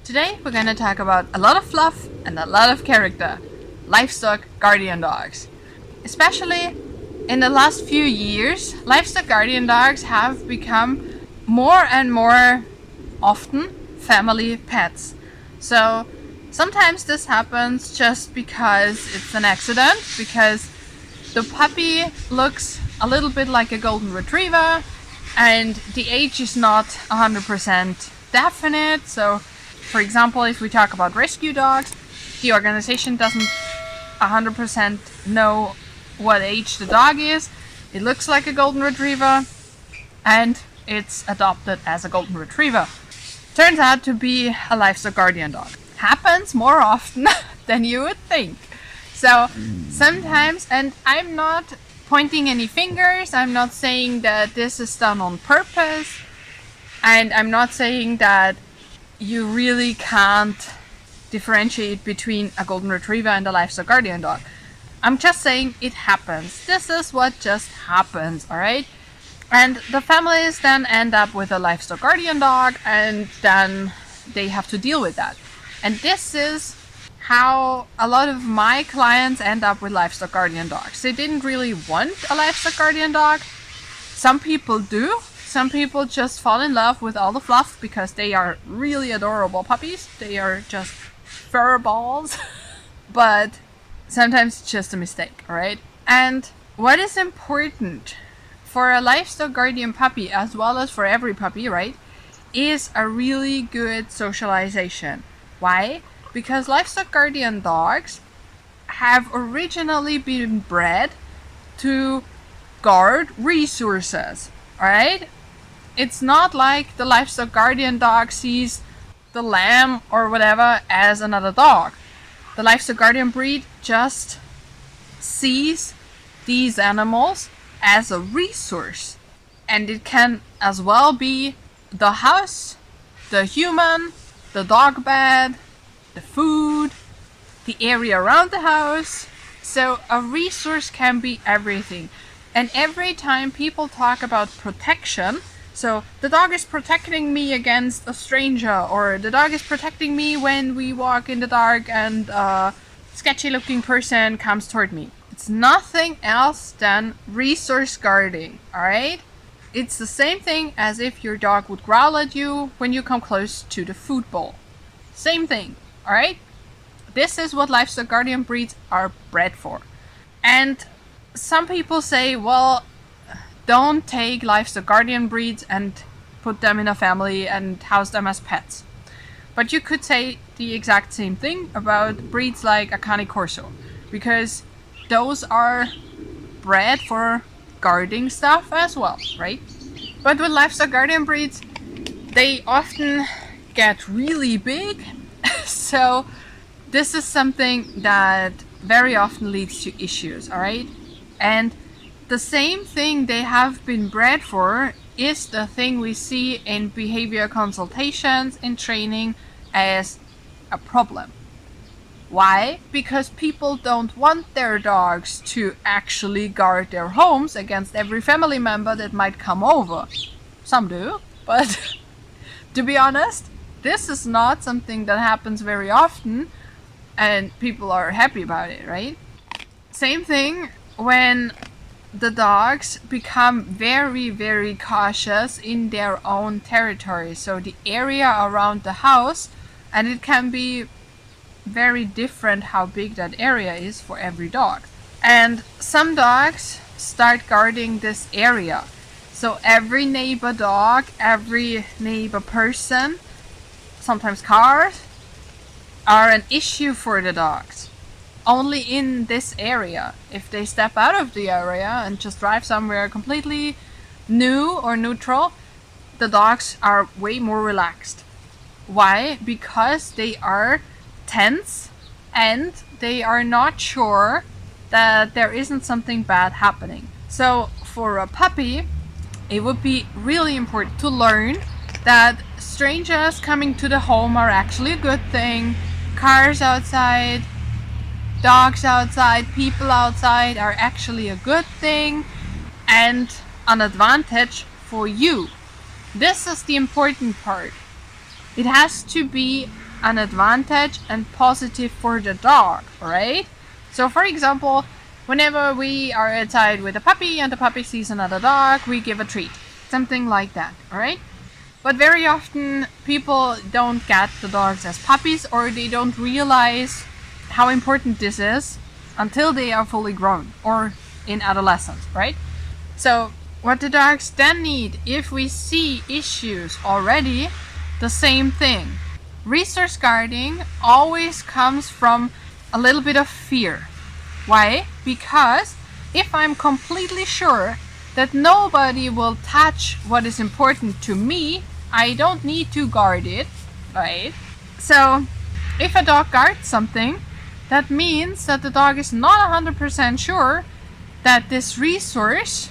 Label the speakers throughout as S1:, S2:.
S1: Today we're going to talk about a lot of fluff and a lot of character. Livestock Guardian Dogs. Especially in the last few years, Livestock Guardian Dogs have become more and more often family pets. So sometimes this happens just because it's an accident, because the puppy looks a little bit like a golden retriever and the age is not 100% definite. So for example, if we talk about rescue dogs, the organization doesn't 100% know what age the dog is. It looks like a golden retriever and it's adopted as a golden retriever. Turns out to be a livestock guardian dog. Happens more often than you would think. So sometimes, and I'm not pointing any fingers, I'm not saying that this is done on purpose, and I'm not saying that you really can't differentiate between a golden retriever and a livestock guardian dog. I'm just saying it happens. This is what just happens, alright? And the families then end up with a livestock guardian dog and then they have to deal with that. And this is how a lot of my clients end up with livestock guardian dogs. They didn't really want a livestock guardian dog. Some people do. Some people just fall in love with all the fluff because they are really adorable puppies. They are just fur balls. But sometimes it's just a mistake, alright? And what is important for a livestock guardian puppy, as well as for every puppy, right, is a really good socialization. Why? Because livestock guardian dogs have originally been bred to guard resources, alright? It's not like the livestock guardian dog sees the lamb or whatever as another dog. The livestock guardian breed just sees these animals as a resource, and it can as well be the house, the human, the dog bed, the food, the area around the house. So a resource can be everything. And every time people talk about protection, so the dog is protecting me against a stranger, or the dog is protecting me when we walk in the dark and a sketchy looking person comes toward me. It's nothing else than resource guarding, alright? It's the same thing as if your dog would growl at you when you come close to the food bowl. Same thing, alright? This is what livestock guardian breeds are bred for. And some people say, well, don't take livestock guardian breeds and put them in a family and house them as pets. But you could say the exact same thing about breeds like a Cane Corso, because those are bred for guarding stuff as well, right? But with livestock guardian breeds, they often get really big. So this is something that very often leads to issues, alright? And the same thing they have been bred for is the thing we see in behavior consultations, in training, as a problem. Why? Because people don't want their dogs to actually guard their homes against every family member that might come over. Some do, but to be honest, this is not something that happens very often and people are happy about it, right? Same thing when the dogs become very, very cautious in their own territory. So the area around the house, and it can be very different how big that area is for every dog. And some dogs start guarding this area. So every neighbor dog, every neighbor person, sometimes cars, are an issue for the dogs. Only in this area. If they step out of the area and just drive somewhere completely new or neutral, the dogs are way more relaxed. Why? Because they are tense and they are not sure that there isn't something bad happening. So for a puppy, it would be really important to learn that strangers coming to the home are actually a good thing. Cars outside, dogs outside, people outside are actually a good thing and an advantage for you. This is the important part. It has to be an advantage and positive for the dog, right? So for example, whenever we are outside with a puppy and the puppy sees another dog, we give a treat. Something like that, alright? But very often people don't get the dogs as puppies, or they don't realize how important this is until they are fully grown or in adolescence, right? So what the dogs then need, if we see issues already, the same thing. Resource guarding always comes from a little bit of fear. Why? Because if I'm completely sure that nobody will touch what is important to me, I don't need to guard it, right? So if a dog guards something, that means that the dog is not 100% sure that this resource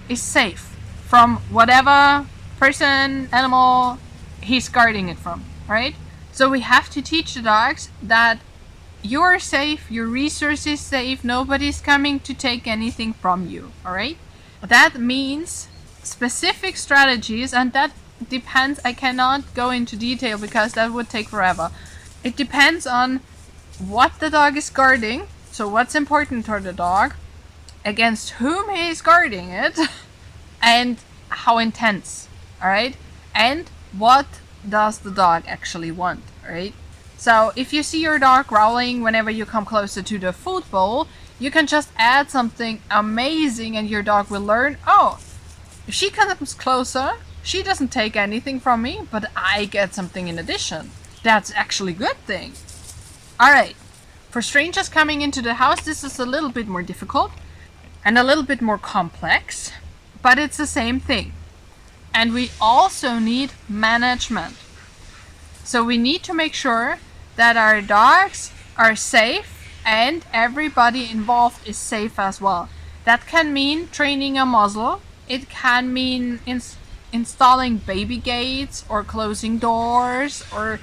S1: is safe from whatever person, animal he's guarding it from, right? So we have to teach the dogs that you're safe, your resource is safe, nobody's coming to take anything from you, alright? That means specific strategies, and that depends, I cannot go into detail because that would take forever. It depends on what the dog is guarding, so what's important for the dog, against whom he is guarding it, and how intense, alright? And what does the dog actually want, right? So if you see your dog growling whenever you come closer to the food bowl, you can just add something amazing and your dog will learn, oh, if she comes closer, she doesn't take anything from me, but I get something in addition. That's actually a good thing. Alright, for strangers coming into the house, this is a little bit more difficult and a little bit more complex, but it's the same thing. And we also need management. So we need to make sure that our dogs are safe and everybody involved is safe as well. That can mean training a muzzle. It can mean installing baby gates or closing doors or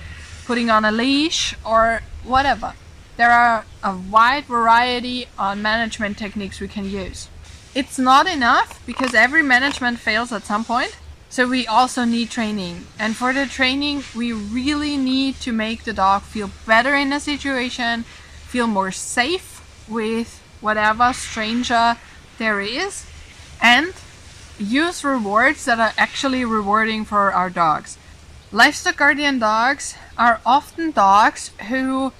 S1: putting on a leash or whatever. There are a wide variety of management techniques we can use. It's not enough because every management fails at some point. So we also need training. And for the training, we really need to make the dog feel better in a situation, feel more safe with whatever stranger there is, and use rewards that are actually rewarding for our dogs. Livestock Guardian Dogs are often dogs who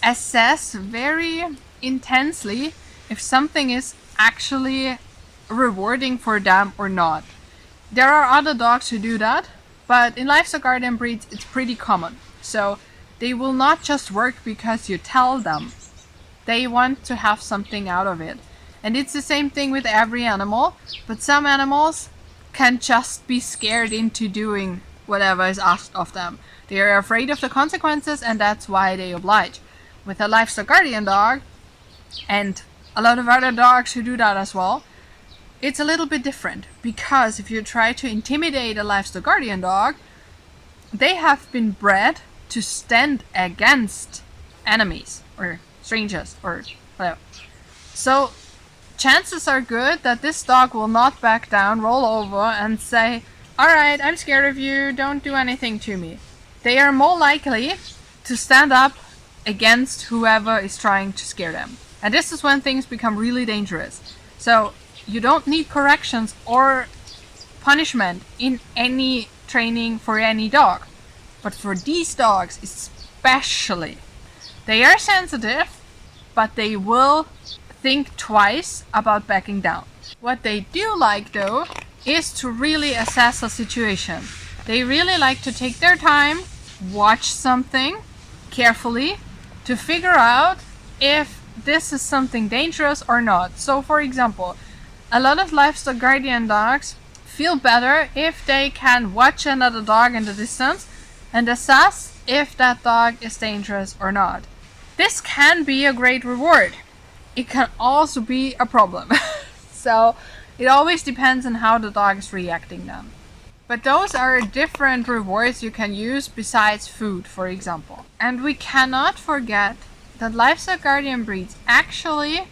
S1: assess very intensely if something is actually rewarding for them or not. There are other dogs who do that, but in livestock guardian breeds it's pretty common. So they will not just work because you tell them. They want to have something out of it. And it's the same thing with every animal, but some animals can just be scared into doing whatever is asked of them. They are afraid of the consequences and that's why they oblige. With a livestock guardian dog, and a lot of other dogs who do that as well, it's a little bit different, because if you try to intimidate a livestock guardian dog, they have been bred to stand against enemies or strangers or whatever. So chances are good that this dog will not back down, roll over and say, alright, I'm scared of you, don't do anything to me. They are more likely to stand up against whoever is trying to scare them. And this is when things become really dangerous. So you don't need corrections or punishment in any training for any dog. But for these dogs especially, they are sensitive, but they will think twice about backing down. What they do like though is to really assess a situation. They really like to take their time, watch something carefully to figure out if this is something dangerous or not. So for example, a lot of livestock guardian dogs feel better if they can watch another dog in the distance and assess if that dog is dangerous or not. This can be a great reward. It can also be a problem. So it always depends on how the dog is reacting then. But those are different rewards you can use besides food, for example. And we cannot forget that livestock guardian breeds actually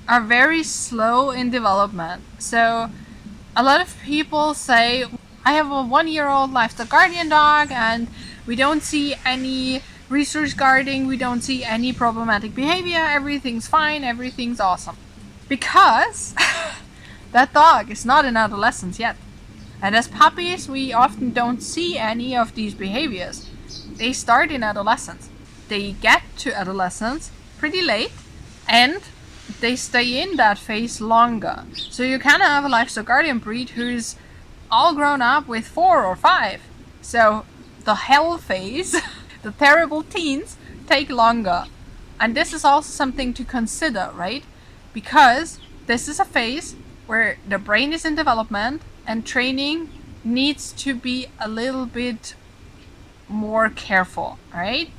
S1: are very slow in development. So a lot of people say, I have a 1-year-old livestock guardian dog and we don't see any research guarding, we don't see any problematic behavior, everything's fine, everything's awesome. Because that dog is not in adolescence yet. And as puppies, we often don't see any of these behaviors. They start in adolescence. They get to adolescence pretty late, and they stay in that phase longer. So you can have a Livestock Guardian breed who's all grown up with 4 or 5. So the hell phase, the terrible teens, take longer. And this is also something to consider, right? Because this is a phase where the brain is in development and training needs to be a little bit more careful, right?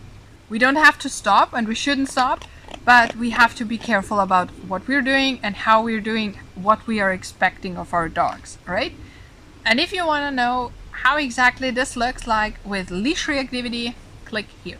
S1: We don't have to stop, and we shouldn't stop, but we have to be careful about what we're doing and how we're doing what we are expecting of our dogs, right? And if you want to know how exactly this looks like with leash reactivity, click here.